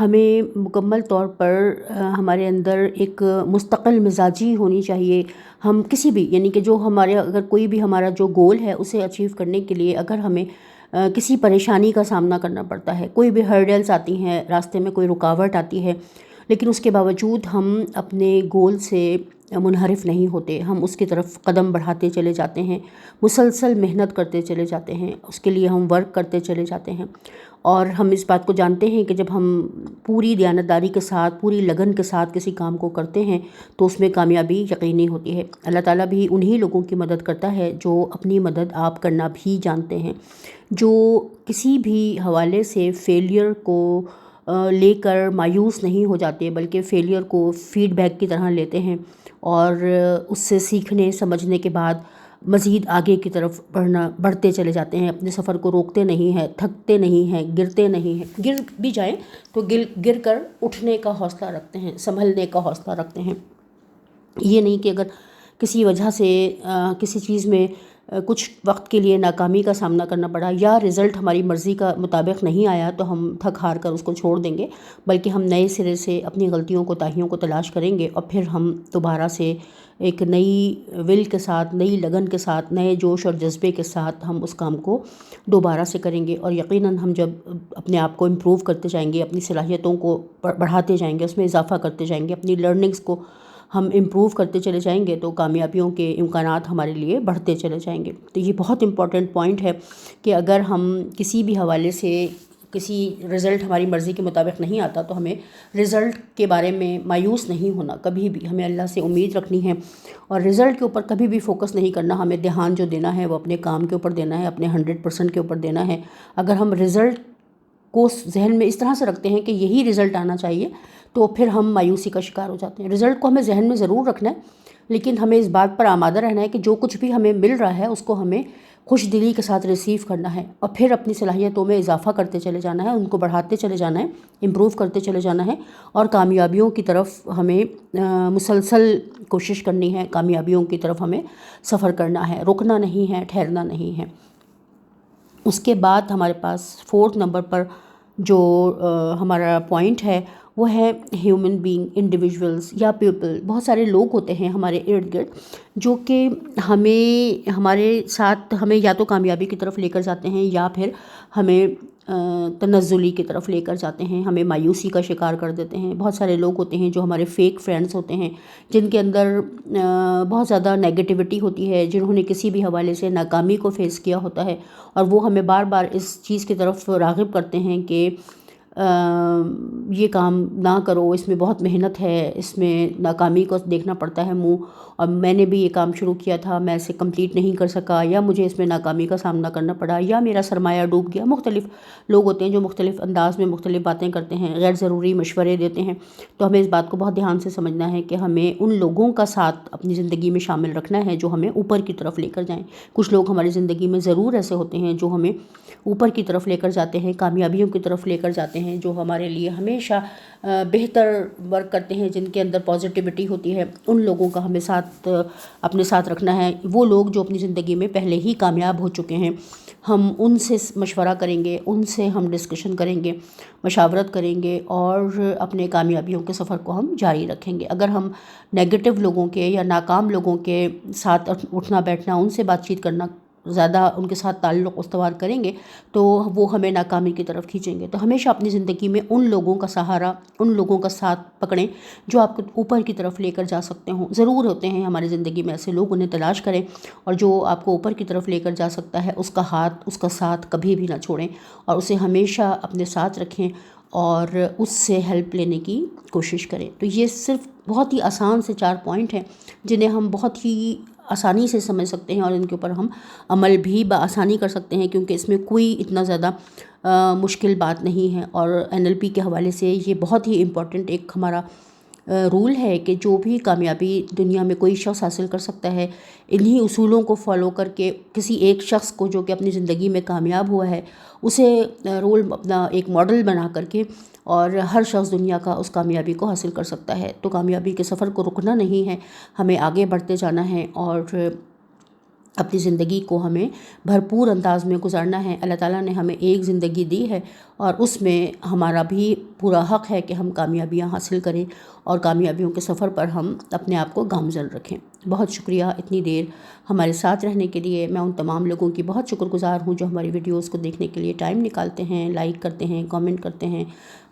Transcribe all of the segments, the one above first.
ہمیں مکمل طور پر ہمارے اندر ایک مستقل مزاجی ہونی چاہیے. ہم کسی بھی یعنی کہ جو ہمارے اگر کوئی بھی ہمارا جو گول ہے اسے اچیو کرنے کے لیے اگر ہمیں کسی پریشانی کا سامنا کرنا پڑتا ہے، کوئی بھی ہرڈلز آتی ہیں، راستے میں کوئی رکاوٹ آتی ہے، لیکن اس کے باوجود ہم اپنے گول سے منحرف نہیں ہوتے، ہم اس کی طرف قدم بڑھاتے چلے جاتے ہیں، مسلسل محنت کرتے چلے جاتے ہیں، اس کے لیے ہم ورک کرتے چلے جاتے ہیں. اور ہم اس بات کو جانتے ہیں کہ جب ہم پوری دیانتداری کے ساتھ، پوری لگن کے ساتھ کسی کام کو کرتے ہیں تو اس میں کامیابی یقینی ہوتی ہے. اللہ تعالیٰ بھی انہی لوگوں کی مدد کرتا ہے جو اپنی مدد آپ کرنا بھی جانتے ہیں، جو کسی بھی حوالے سے فیلئر کو لے کر مایوس نہیں ہو جاتے، بلکہ فیلئر کو فیڈ بیک کی طرح لیتے ہیں اور اس سے سیکھنے سمجھنے کے بعد مزید آگے کی طرف بڑھتے چلے جاتے ہیں. اپنے سفر کو روکتے نہیں ہیں، تھکتے نہیں ہیں، گرتے نہیں ہیں. گر بھی جائیں تو گر کر اٹھنے کا حوصلہ رکھتے ہیں، سنبھلنے کا حوصلہ رکھتے ہیں. یہ نہیں کہ اگر کسی وجہ سے کسی چیز میں کچھ وقت کے لیے ناکامی کا سامنا کرنا پڑا یا رزلٹ ہماری مرضی کا مطابق نہیں آیا تو ہم تھک ہار کر اس کو چھوڑ دیں گے، بلکہ ہم نئے سرے سے اپنی غلطیوں کوتاہیوں کو تلاش کریں گے اور پھر ہم دوبارہ سے ایک نئی ول کے ساتھ، نئی لگن کے ساتھ، نئے جوش اور جذبے کے ساتھ ہم اس کام کو دوبارہ سے کریں گے. اور یقیناً ہم جب اپنے آپ کو امپروو کرتے جائیں گے، اپنی صلاحیتوں کو بڑھاتے جائیں گے، اس میں اضافہ کرتے جائیں گے، اپنی لرننگز کو ہم امپروو کرتے چلے جائیں گے تو کامیابیوں کے امکانات ہمارے لیے بڑھتے چلے جائیں گے. تو یہ بہت امپورٹنٹ پوائنٹ ہے کہ اگر ہم کسی بھی حوالے سے کسی رزلٹ ہماری مرضی کے مطابق نہیں آتا تو ہمیں رزلٹ کے بارے میں مایوس نہیں ہونا. کبھی بھی ہمیں اللہ سے امید رکھنی ہے اور رزلٹ کے اوپر کبھی بھی فوکس نہیں کرنا. ہمیں دھیان جو دینا ہے وہ اپنے کام کے اوپر دینا ہے، اپنے 100% کے اوپر دینا ہے. اگر ہم رزلٹ کو ذہن میں اس طرح سے رکھتے ہیں کہ یہی رزلٹ آنا چاہیے تو پھر ہم مایوسی کا شکار ہو جاتے ہیں. رزلٹ کو ہمیں ذہن میں ضرور رکھنا ہے، لیکن ہمیں اس بات پر آمادہ رہنا ہے کہ جو کچھ بھی ہمیں مل رہا ہے اس کو ہمیں خوش دلی کے ساتھ ریسیو کرنا ہے اور پھر اپنی صلاحیتوں میں اضافہ کرتے چلے جانا ہے، ان کو بڑھاتے چلے جانا ہے، امپروو کرتے چلے جانا ہے اور کامیابیوں کی طرف ہمیں مسلسل کوشش کرنی ہے. کامیابیوں کی طرف ہمیں سفر کرنا ہے، رکنا نہیں ہے، ٹھہرنا نہیں ہے. اس کے بعد ہمارے پاس 4 نمبر پر جو ہمارا پوائنٹ ہے وہ ہے ہیومن بینگ، انڈیویژولز یا پیپل. بہت سارے لوگ ہوتے ہیں ہمارے ارد گرد جو کہ ہمارے ساتھ ہمیں یا تو کامیابی کی طرف لے کر جاتے ہیں یا پھر ہمیں تنزلی کی طرف لے کر جاتے ہیں، ہمیں مایوسی کا شکار کر دیتے ہیں. بہت سارے لوگ ہوتے ہیں جو ہمارے فیک فرینڈز ہوتے ہیں جن کے اندر بہت زیادہ نیگیٹیوٹی ہوتی ہے، جنہوں نے کسی بھی حوالے سے ناکامی کو فیس کیا ہوتا ہے اور وہ ہمیں بار بار اس چیز کی طرف راغب کرتے ہیں کہ یہ کام نہ کرو، اس میں بہت محنت ہے، اس میں ناکامی کو دیکھنا پڑتا ہے منہ، اور میں نے بھی یہ کام شروع کیا تھا، میں اسے کمپلیٹ نہیں کر سکا، یا مجھے اس میں ناکامی کا سامنا کرنا پڑا، یا میرا سرمایہ ڈوب گیا. مختلف لوگ ہوتے ہیں جو مختلف انداز میں مختلف باتیں کرتے ہیں، غیر ضروری مشورے دیتے ہیں. تو ہمیں اس بات کو بہت دھیان سے سمجھنا ہے کہ ہمیں ان لوگوں کا ساتھ اپنی زندگی میں شامل رکھنا ہے جو ہمیں اوپر کی طرف لے کر جائیں. کچھ لوگ ہماری زندگی میں ضرور ایسے ہوتے ہیں جو ہمیں اوپر کی طرف لے کر جاتے ہیں، کامیابیوں کی طرف لے کر جاتے ہیں، جو ہمارے لیے ہمیشہ بہتر ورک کرتے ہیں، جن کے اندر پازیٹیوٹی ہوتی ہے. ان لوگوں کا ہمیں اپنے ساتھ رکھنا ہے. وہ لوگ جو اپنی زندگی میں پہلے ہی کامیاب ہو چکے ہیں، ہم ان سے مشورہ کریں گے، ان سے ہم ڈسکشن کریں گے، مشاورت کریں گے اور اپنے کامیابیوں کے سفر کو ہم جاری رکھیں گے. اگر ہم نیگیٹو لوگوں کے یا ناکام لوگوں کے ساتھ اٹھنا بیٹھنا، ان سے بات چیت کرنا، زیادہ ان کے ساتھ تعلق استوار کریں گے تو وہ ہمیں ناکامی کی طرف کھینچیں گے. تو ہمیشہ اپنی زندگی میں ان لوگوں کا سہارا، ان لوگوں کا ساتھ پکڑیں جو آپ کو اوپر کی طرف لے کر جا سکتے ہوں. ضرور ہوتے ہیں ہماری زندگی میں ایسے لوگ، انہیں تلاش کریں اور جو آپ کو اوپر کی طرف لے کر جا سکتا ہے اس کا ہاتھ، اس کا ساتھ کبھی بھی نہ چھوڑیں اور اسے ہمیشہ اپنے ساتھ رکھیں اور اس سے ہیلپ لینے کی کوشش کریں. تو یہ صرف بہت ہی آسان سے 4 پوائنٹ ہیں جنہیں ہم بہت ہی آسانی سے سمجھ سکتے ہیں اور ان کے اوپر ہم عمل بھی بآسانی کر سکتے ہیں، کیونکہ اس میں کوئی اتنا زیادہ مشکل بات نہیں ہے. اور NLP کے حوالے سے یہ بہت ہی امپورٹنٹ ایک ہمارا رول ہے کہ جو بھی کامیابی دنیا میں کوئی شخص حاصل کر سکتا ہے، انہی اصولوں کو فالو کر کے کسی ایک شخص کو جو کہ اپنی زندگی میں کامیاب ہوا ہے اسے رول اپنا ایک ماڈل بنا کر کے، اور ہر شخص دنیا کا اس کامیابی کو حاصل کر سکتا ہے. تو کامیابی کے سفر کو رکنا نہیں ہے، ہمیں آگے بڑھتے جانا ہے اور اپنی زندگی کو ہمیں بھرپور انداز میں گزارنا ہے۔ اللہ تعالیٰ نے ہمیں ایک زندگی دی ہے اور اس میں ہمارا بھی پورا حق ہے کہ ہم کامیابیاں حاصل کریں اور کامیابیوں کے سفر پر ہم اپنے آپ کو گامزن رکھیں۔ بہت شکریہ اتنی دیر ہمارے ساتھ رہنے کے لیے۔ میں ان تمام لوگوں کی بہت شکر گزار ہوں جو ہماری ویڈیوز کو دیکھنے کے لیے ٹائم نکالتے ہیں، لائک کرتے ہیں، کامنٹ کرتے ہیں،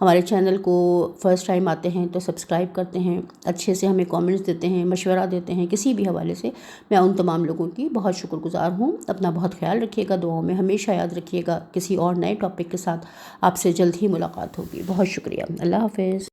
ہمارے چینل کو فرسٹ ٹائم آتے ہیں تو سبسکرائب کرتے ہیں، اچھے سے ہمیں کامنٹس دیتے ہیں، مشورہ دیتے ہیں کسی بھی حوالے سے۔ میں ان تمام لوگوں کی بہت شکر گزار ہوں۔ اپنا بہت خیال رکھیے گا، دعاؤں میں ہمیشہ یاد رکھیے گا۔ کسی اور نئے ٹاپک کے ساتھ آپ سے جلد ہی ملاقات ہوگی۔ بہت شکریہ، اللہ حافظ۔